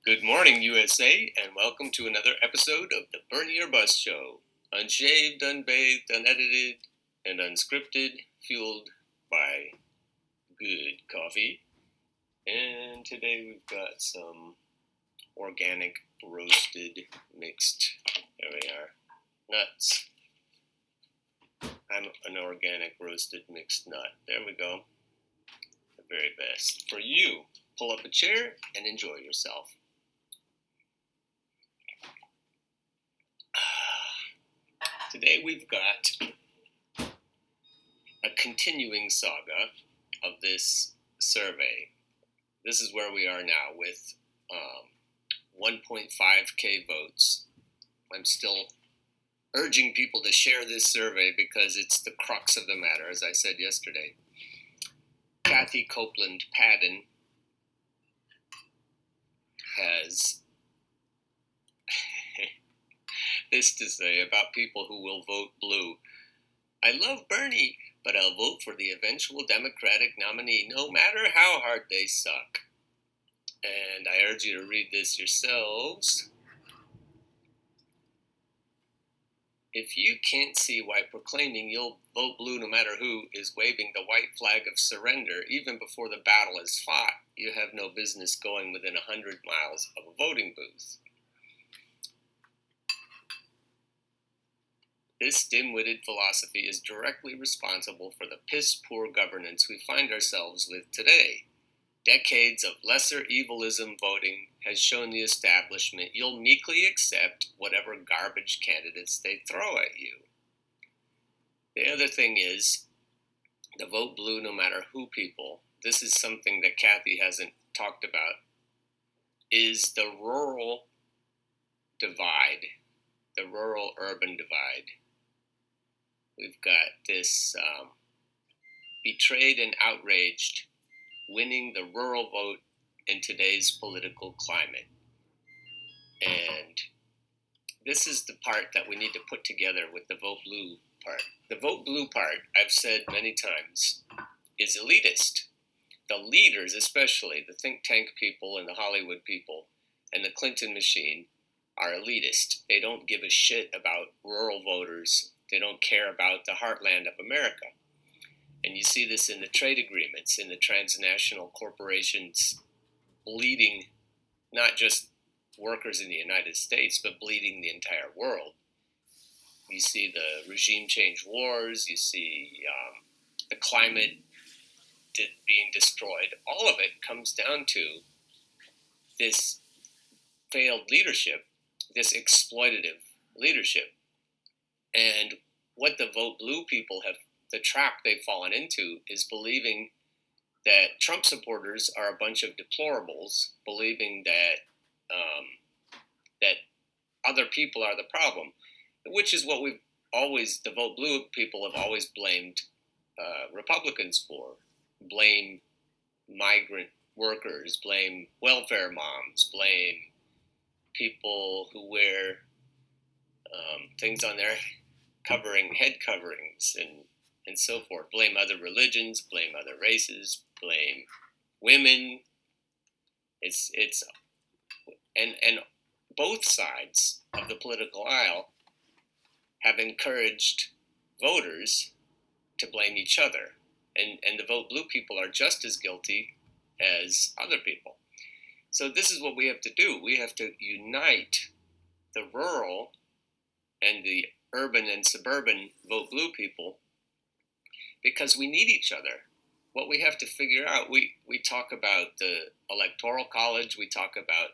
Good morning, USA, and welcome to another episode of the Burn Your Bus Show. Unshaved, unbathed, unedited, and unscripted, fueled by good coffee. And today we've got some organic roasted mixed, there we are, nuts. I'm an organic roasted mixed nut. There we go. The very best for you. Pull up a chair and enjoy yourself. Today we've got a continuing saga of this survey. This is where we are now with 1.5k votes. I'm still urging people to share this survey because it's the crux of the matter, as I said yesterday. Kathy Copeland Padden has this to say about people who will vote blue. I love Bernie, but I'll vote for the eventual Democratic nominee no matter how hard they suck. And I urge you to read this yourselves. If you can't see why proclaiming you'll vote blue no matter who is waving the white flag of surrender even before the battle is fought, you have no business going within 100 miles of a voting booth. This dim-witted philosophy is directly responsible for the piss-poor governance we find ourselves with today. Decades of lesser evilism voting has shown the establishment you'll meekly accept whatever garbage candidates they throw at you. The other thing is, the vote blue no matter who people, this is something that Kathy hasn't talked about, is the rural divide, the rural-urban divide. We've got this betrayed and outraged winning the rural vote in today's political climate. And this is the part that we need to put together with the vote blue part. The vote blue part, I've said many times, is elitist. The leaders, especially the think tank people and the Hollywood people and the Clinton machine, are elitist. They don't give a shit about rural voters. They don't care about the heartland of America. And you see this in the trade agreements, in the transnational corporations bleeding not just workers in the United States, but bleeding the entire world. You see the regime change wars, you see the climate being destroyed. All of it comes down to this failed leadership, this exploitative leadership. And what the vote blue people have, the trap they've fallen into, is believing that Trump supporters are a bunch of deplorables, believing that that other people are the problem, which is what the vote blue people have always blamed Republicans for. Blame migrant workers, blame welfare moms, blame people who wear things on their head coverings and so forth. Blame other religions, blame other races, blame women. And both sides of the political aisle have encouraged voters to blame each other. And the vote blue people are just as guilty as other people. So this is what we have to do. We have to unite the rural and the urban and suburban vote blue people because we need each other. What we have to figure out, we talk about the Electoral College, we talk about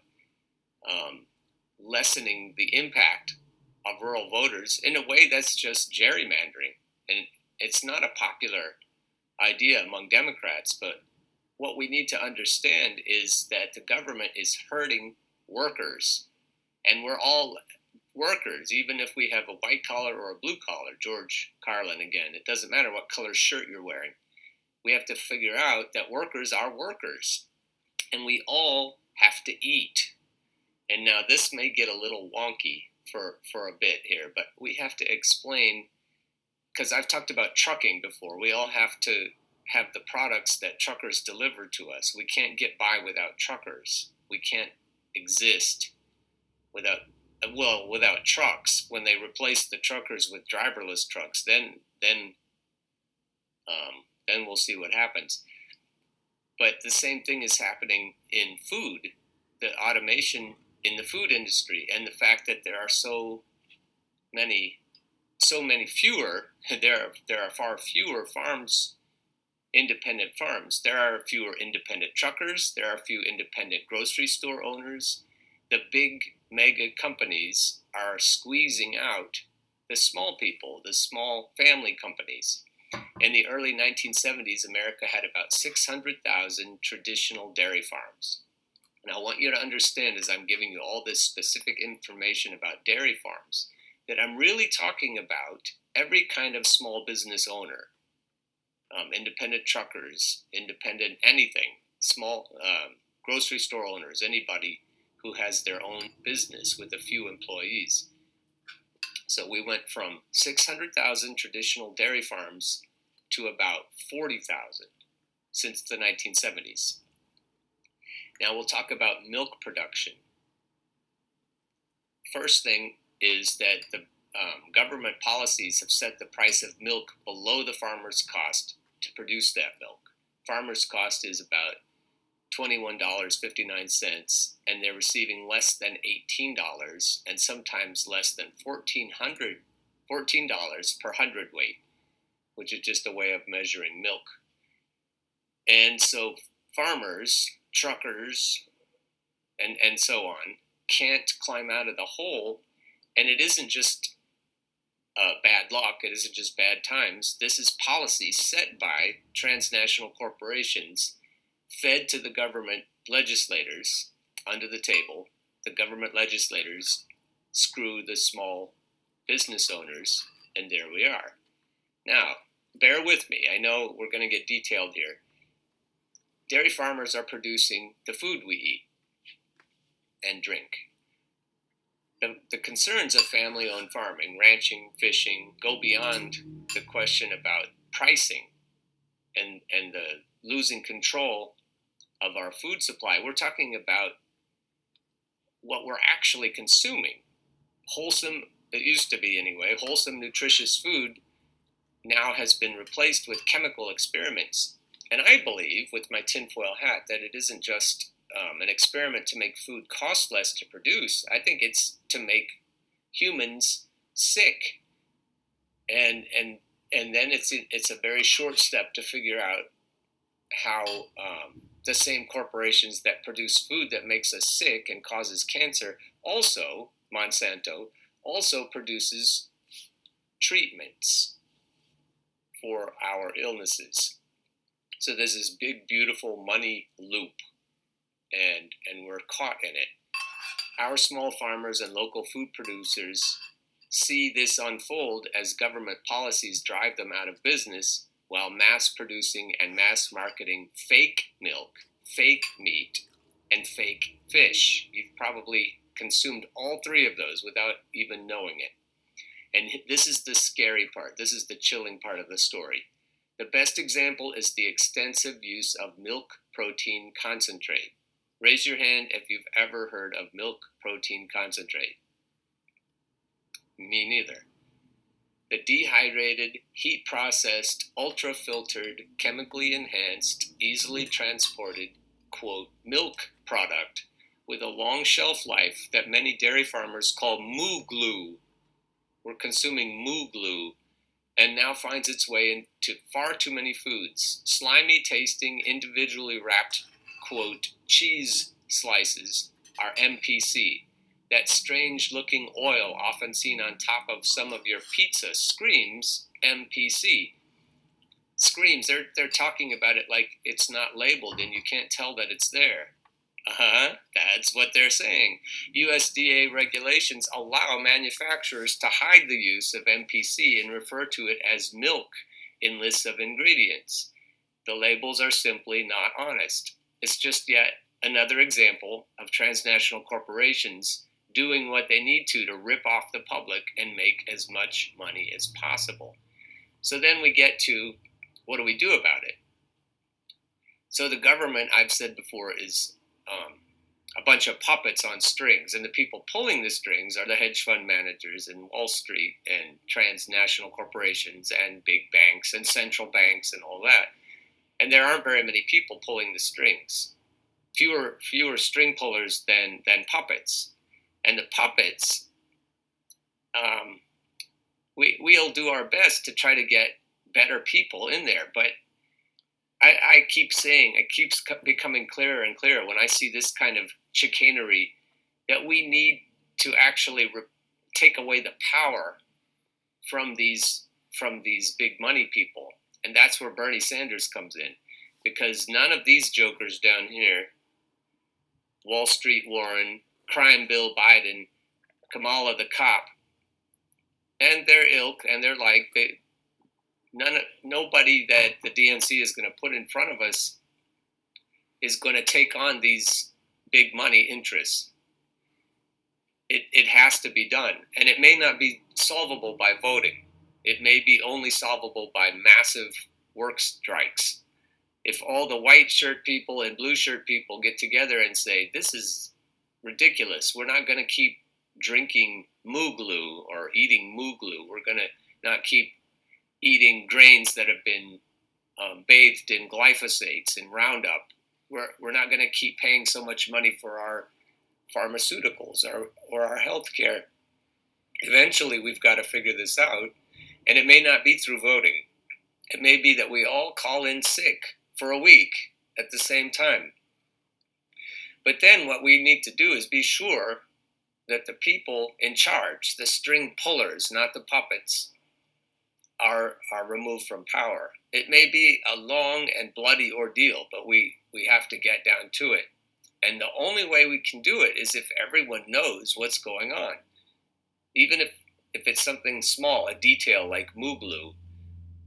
lessening the impact of rural voters in a way that's just gerrymandering. And it's not a popular idea among Democrats, but what we need to understand is that the government is hurting workers, and we're all workers, even if we have a white collar or a blue collar. George Carlin again, it doesn't matter what color shirt you're wearing. We have to figure out that workers are workers, and we all have to eat. And now this may get a little wonky for a bit here, but we have to explain, because I've talked about trucking before. We all have to have the products that truckers deliver to us. We can't get by without truckers. We can't exist without trucks. When they replace the truckers with driverless trucks, then we'll see what happens. But the same thing is happening in food. The automation in the food industry, and the fact that there are so many fewer, there are far fewer farms, independent farms. There are fewer independent truckers. There are few independent grocery store owners. The big mega companies are squeezing out the small people, the small family companies. In the early 1970s, America had about 600,000 traditional dairy farms. And I want you to understand, as I'm giving you all this specific information about dairy farms, that I'm really talking about every kind of small business owner, independent truckers, independent anything, small grocery store owners, anybody who has their own business with a few employees. So we went from 600,000 traditional dairy farms to about 40,000 since the 1970s. Now we'll talk about milk production. First thing is that the government policies have set the price of milk below the farmer's cost to produce that milk. Farmer's cost is about $21.59, and they're receiving less than $18 and sometimes less than $14 per hundredweight, which is just a way of measuring milk. And so farmers, truckers, and so on can't climb out of the hole. And it isn't just bad luck. It isn't just bad times. This is policy set by transnational corporations, fed to the government legislators under the table. The government legislators screw the small business owners, and there we are. Now, bear with me. I know we're going to get detailed here. Dairy farmers are producing the food we eat and drink. The concerns of family-owned farming, ranching, fishing, go beyond the question about pricing and the losing control of our food supply. We're talking about what we're actually consuming. Wholesome, it used to be anyway, wholesome, nutritious food now has been replaced with chemical experiments. And I believe, with my tinfoil hat, that it isn't just an experiment to make food cost less to produce. I think it's to make humans sick. And then it's a very short step to figure out how the same corporations that produce food that makes us sick and causes cancer, also, Monsanto, also produces treatments for our illnesses. So there's this big, beautiful money loop, and we're caught in it. Our small farmers and local food producers see this unfold as government policies drive them out of business, while mass producing and mass marketing fake milk, fake meat, and fake fish. You've probably consumed all three of those without even knowing it. And this is the scary part. This is the chilling part of the story. The best example is the extensive use of milk protein concentrate. Raise your hand if you've ever heard of milk protein concentrate. Me neither. The dehydrated, heat-processed, ultra-filtered, chemically enhanced, easily transported, quote, milk product with a long shelf life that many dairy farmers call moo glue. We're consuming moo glue, and now finds its way into far too many foods. Slimy tasting, individually wrapped, quote, cheese slices are MPC. That strange looking oil often seen on top of some of your pizza screams MPC. Screams, they're talking about it like it's not labeled and you can't tell that it's there. That's what they're saying. USDA regulations allow manufacturers to hide the use of MPC and refer to it as milk in lists of ingredients. The labels are simply not honest. It's just yet another example of transnational corporations doing what they need to rip off the public and make as much money as possible. So then we get to, what do we do about it? So the government, I've said before, is a bunch of puppets on strings, and the people pulling the strings are the hedge fund managers and Wall Street and transnational corporations and big banks and central banks and all that. And there aren't very many people pulling the strings. Fewer string pullers than puppets. And the puppets, we'll do our best to try to get better people in there, but I keep saying, it keeps becoming clearer and clearer when I see this kind of chicanery, that we need to actually take away the power from these big money people. And that's where Bernie Sanders comes in, because none of these jokers down here, Wall Street Warren, Crime Bill Biden, Kamala the cop, and their ilk and their like, nobody that the DNC is going to put in front of us is going to take on these big money interests. It has to be done. And it may not be solvable by voting. It may be only solvable by massive work strikes. If all the white shirt people and blue shirt people get together and say, this is ridiculous, we're not going to keep drinking moo glue or eating moo glue, we're going to not keep eating grains that have been bathed in glyphosates and Roundup. We're not going to keep paying so much money for our pharmaceuticals or our health care. Eventually, we've got to figure this out, and it may not be through voting. It may be that we all call in sick for a week at the same time. But then what we need to do is be sure that the people in charge, the string pullers, not the puppets, are removed from power. It may be a long and bloody ordeal, but we have to get down to it. And the only way we can do it is if everyone knows what's going on. Even if it's something small, a detail like moo glue,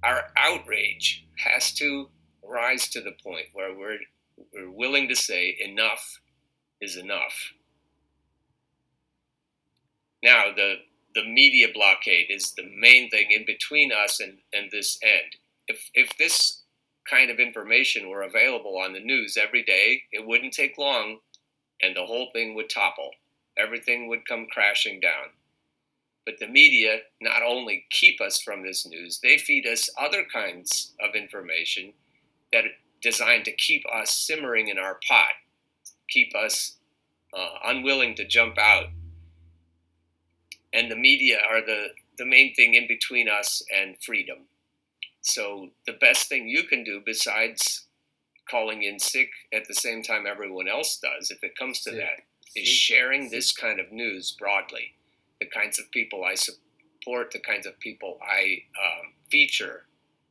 our outrage has to rise to the point where we're willing to say enough is enough. Now, the media blockade is the main thing in between us and this end. If this kind of information were available on the news every day, it wouldn't take long and the whole thing would topple. Everything would come crashing down. But the media not only keep us from this news, they feed us other kinds of information that are designed to keep us simmering in our pot, keep us unwilling to jump out. And the media are the main thing in between us and freedom. So the best thing you can do, besides calling in sick at the same time everyone else does, if it comes to that, is sharing this kind of news broadly. The kinds of people I support, the kinds of people I feature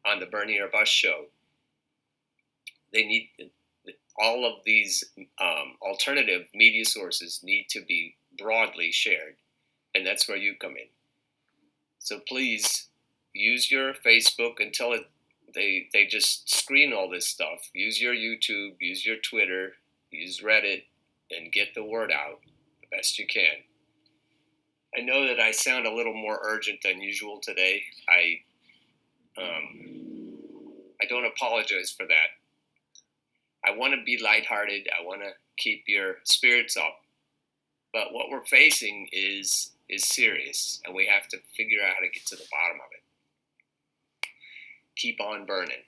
on the Bernie or Bust show. They need, all of these alternative media sources need to be broadly shared. And that's where you come in. So please use your Facebook until they just screen all this stuff. Use your YouTube, use your Twitter, use Reddit, and get the word out the best you can. I know that I sound a little more urgent than usual today. I don't apologize for that. I want to be lighthearted. I want to keep your spirits up. But what we're facing is serious, and we have to figure out how to get to the bottom of it. Keep on burning.